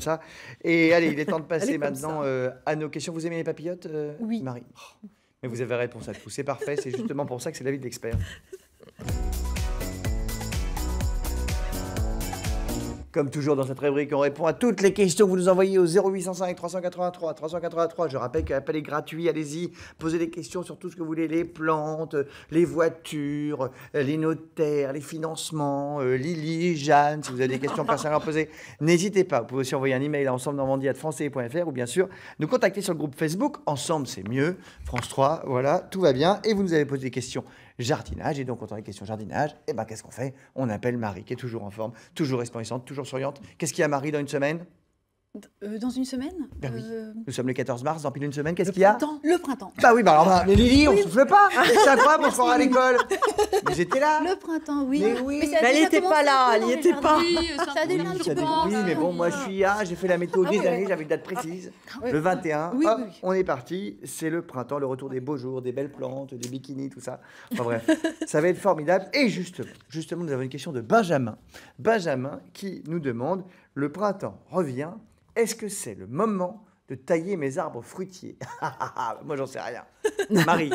ça. Et allez, il est temps de passer Elle est comme maintenant à nos questions. Vous aimez les papillotes, Oui. Marie? Mais vous avez réponse à tout. C'est parfait. C'est justement pour ça que c'est l'avis de l'expert. Comme toujours dans cette rubrique, on répond à toutes les questions que vous nous envoyez au 0805 383 383. Je rappelle que l'appel est gratuit, allez-y, posez des questions sur tout ce que vous voulez, les plantes, les voitures, les notaires, les financements, Lily, Jeanne, si vous avez des questions personnelles à poser, n'hésitez pas. Vous pouvez aussi envoyer un email à ensemble-normandie@francetv.fr ou bien sûr nous contacter sur le groupe Facebook. Ensemble, c'est mieux. France 3, voilà, tout va bien. Et vous nous avez posé des questions jardinage. Et donc, quand on a des questions jardinage, eh ben, qu'est-ce qu'on fait? On appelle Marie, qui est toujours en forme, toujours resplendissante, toujours souriante. Qu'est-ce qu'il y a, Marie, dans une semaine? Dans une semaine Ben oui. Nous sommes le 14 mars, dans pile une semaine. Qu'est-ce qu'il y a? Le printemps. Bah oui, bah alors, mais Lily, on souffle pas. C'est incroyable, on se fera à l'école. Mais j'étais là. Le printemps, oui. Mais oui. ça a Mais elle déjà était pas commencé là, un peu elle dans y les était jardins. pas. Oui, Ça a déjà un petit peu Oui, mais bon, moi je suis j'ai fait la météo des années, j'avais une date précise. Le 21, Oui, hop, oui, oui. on est parti. C'est le printemps, le retour des beaux jours, des belles plantes, des bikinis, tout ça. Enfin bref, ça va être formidable. Et justement, nous avons une question de Benjamin. Benjamin qui nous demande, le printemps revient, est-ce que c'est le moment de tailler mes arbres fruitiers? Moi, j'en sais rien. Marie.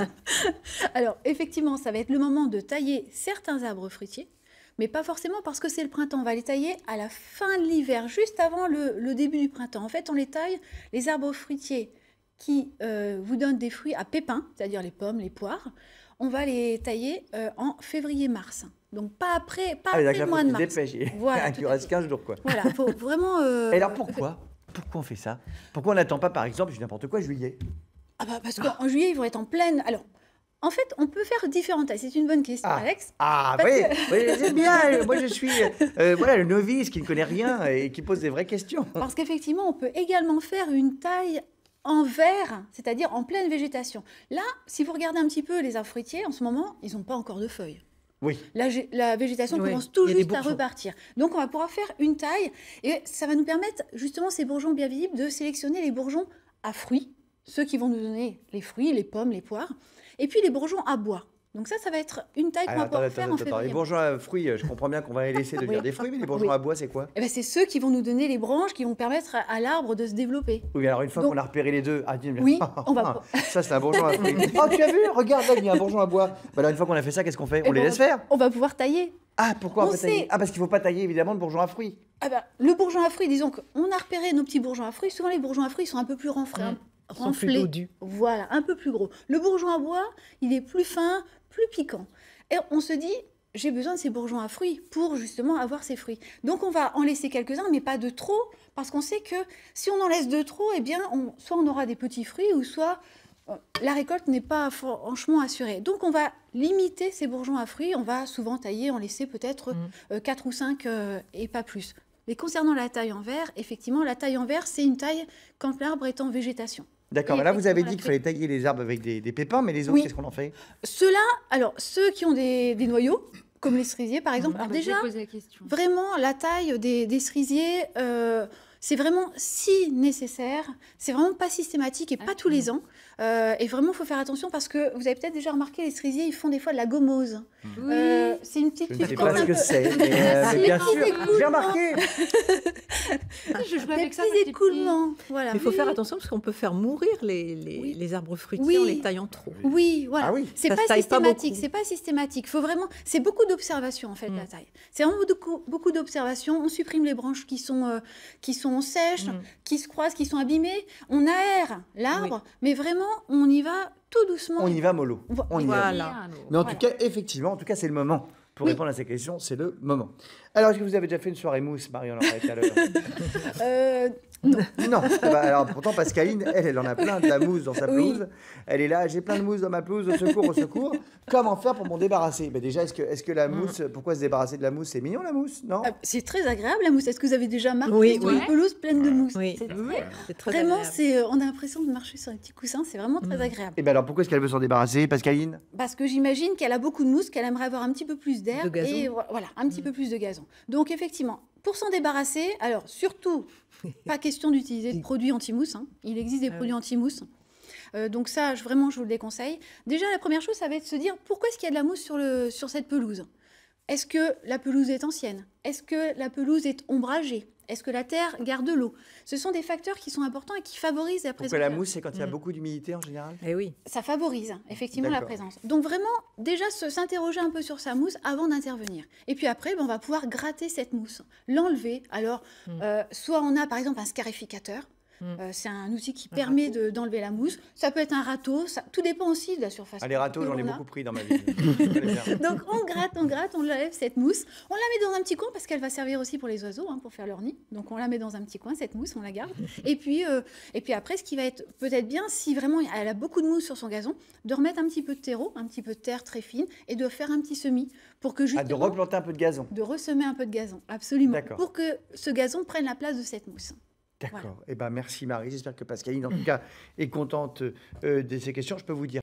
Alors, effectivement, ça va être le moment de tailler certains arbres fruitiers, mais pas forcément parce que c'est le printemps. On va les tailler à la fin de l'hiver, juste avant le début du printemps. En fait, on les taille, les arbres fruitiers qui vous donnent des fruits à pépins, c'est-à-dire les pommes, les poires. On va les tailler en février-mars. Donc, pas après le mois de mars. Voilà, Il reste 15 jours, quoi. Voilà, faut vraiment... Et alors, pourquoi on fait ça? Pourquoi on n'attend pas, par exemple, je dis n'importe quoi, juillet? Ah bah parce qu'en juillet, ils vont être en pleine... Alors, en fait, on peut faire différentes tailles. C'est une bonne question, Alex. Ah, Parce oui, que- oui, c'est bien. Moi, je suis voilà, le novice qui ne connaît rien et qui pose des vraies questions. Parce qu'effectivement, on peut également faire une taille en verre, c'est-à-dire en pleine végétation. Là, si vous regardez un petit peu les arbres fruitiers, en ce moment, ils n'ont pas encore de feuilles. Oui. La végétation Oui, commence tout il y a des juste à bourgeons. repartir. Donc, on va pouvoir faire une taille et ça va nous permettre, justement, ces bourgeons bien visibles, de sélectionner les bourgeons à fruits, ceux qui vont nous donner les fruits, les pommes, les poires, et puis les bourgeons à bois. Donc ça va être une taille qu'on va Alors, pouvoir faire en Les février. bourgeons à fruits, je comprends bien qu'on va les laisser devenir Oui. des fruits, mais les bourgeons Oui. à bois, c'est quoi? Eh ben, c'est ceux qui vont nous donner les branches qui vont permettre à l'arbre de se développer. Oui, alors une fois Donc- qu'on a repéré les deux, dis, Oui, on va- Ça, c'est un bourgeon à fruits. Oh, tu as vu? Regarde, là, il y a un bourgeon à bois. Bah, alors, une fois qu'on a fait ça, qu'est-ce qu'on fait? On Eh les ben, laisse faire? On va pouvoir tailler. Ah, pourquoi on on va tailler? sait. Ah, parce qu'il ne faut pas tailler, évidemment, le bourgeon à fruits. Ah ben, le bourgeon à fruits, disons qu'on a repéré nos petits bourgeons à fruits. Souvent, les bourgeons à fruits sont un peu plus renflés. Ils sont plus dodus. Voilà, un peu plus gros. Le bourgeon à bois, il est plus fin, plus piquant. Et on se dit, j'ai besoin de ces bourgeons à fruits pour justement avoir ces fruits. Donc, on va en laisser quelques-uns, mais pas de trop, parce qu'on sait que si on en laisse de trop, eh bien, soit on aura des petits fruits, ou soit la récolte n'est pas franchement assurée. Donc, on va limiter ces bourgeons à fruits. On va souvent tailler, en laisser peut-être 4 ou 5 et pas plus. Mais concernant la taille en verre, effectivement, la taille en verre, c'est une taille quand l'arbre est en végétation. D'accord, Et mais là, vous avez effectivement, dit qu'il fallait tailler les arbres avec des pépins, mais les autres, Oui. qu'est-ce qu'on en fait? Ceux-là, alors ceux qui ont des noyaux, comme les cerisiers par exemple, alors déjà, poser la question. vraiment, la taille des cerisiers, c'est vraiment si nécessaire, c'est vraiment pas systématique et pas tous les ans. Et vraiment, il faut faire attention parce que vous avez peut-être déjà remarqué, les cerisiers, ils font des fois de la gommose. C'est une petite Je ne sais substance pas ce un que peu- c'est, mais bien sûr, j'ai remarqué. Je jouais Des avec ça quand petits j'étais écoulements, voilà. Mais il faut faire attention parce qu'on peut faire mourir les arbres fruitiers Oui. en les taillant trop. Oui, voilà. Ah oui. C'est Ça pas se taille pas systématique, beaucoup. c'est pas systématique. Faut vraiment, c'est beaucoup d'observation en fait la taille. C'est vraiment beaucoup d'observation. On supprime les branches qui sont sèches, qui se croisent, qui sont abîmées. On aère l'arbre, mais vraiment on y va tout doucement. On y va mollo. On y va. Voilà. Mais en tout cas, effectivement, en tout cas, c'est le moment. Pour Oui. répondre à ces questions, c'est le moment. Alors, est-ce que vous avez déjà fait une soirée mousse, Marie, on en parlait tout à l'heure? Non. Non. Bah, alors, pourtant, Pascaline, elle en a plein de la mousse dans sa Oui. pelouse. Elle est là, j'ai plein de mousse dans ma pelouse, au secours, au secours. Comment faire pour m'en débarrasser? Bah, déjà, est-ce que la mousse, pourquoi se débarrasser de la mousse? C'est mignon, la mousse, non? C'est très agréable la mousse. Est-ce que vous avez déjà marché Oui, sur oui. une pelouse pleine de mousse? Oui. C'est C'est très vraiment, agréable. on a l'impression de marcher sur un petit coussin. C'est vraiment très agréable. Et bien alors, pourquoi est-ce qu'elle veut s'en débarrasser, Pascaline? Parce que j'imagine qu'elle a beaucoup de mousse, qu'elle aimerait avoir un petit peu plus d'air. De gazon. Et voilà, un petit peu plus de gazon. Donc effectivement, pour s'en débarrasser, alors surtout, pas question d'utiliser de produits anti-mousse. Hein. Il existe des produits anti-mousse. Donc ça, vraiment, je vous le déconseille. Déjà, la première chose, ça va être de se dire, pourquoi est-ce qu'il y a de la mousse sur cette pelouse? Est-ce que la pelouse est ancienne? Est-ce que la pelouse est ombragée? Est-ce que la terre garde l'eau? Ce sont des facteurs qui sont importants et qui favorisent la présence. Pourquoi la mousse, c'est quand il y a beaucoup d'humidité en général? Eh oui. Ça favorise effectivement la D'accord. présence. Donc vraiment, déjà s'interroger un peu sur sa mousse avant d'intervenir. Et puis après, on va pouvoir gratter cette mousse, l'enlever. Alors, soit on a par exemple un scarificateur. C'est un outil qui permet d'enlever la mousse. Ça peut être un râteau, tout dépend aussi de la surface. Ah, les râteaux, que j'en ai l'on a. beaucoup pris dans ma vie. Je connais bien. Donc on gratte, on enlève cette mousse. On la met dans un petit coin parce qu'elle va servir aussi pour les oiseaux, pour faire leur nid. Donc on la met dans un petit coin, cette mousse, on la garde. Et puis après, ce qui va être peut-être bien, si vraiment elle a beaucoup de mousse sur son gazon, de remettre un petit peu de terreau, un petit peu de terre très fine et de faire un petit semis pour que Ah, justement... de replanter un peu de gazon. de ressemer un peu de gazon, absolument. D'accord. Pour que ce gazon prenne la place de cette mousse. D'accord. Voilà. Eh ben, merci Marie. J'espère que Pascaline, en tout cas, est contente de ces questions. Je peux vous dire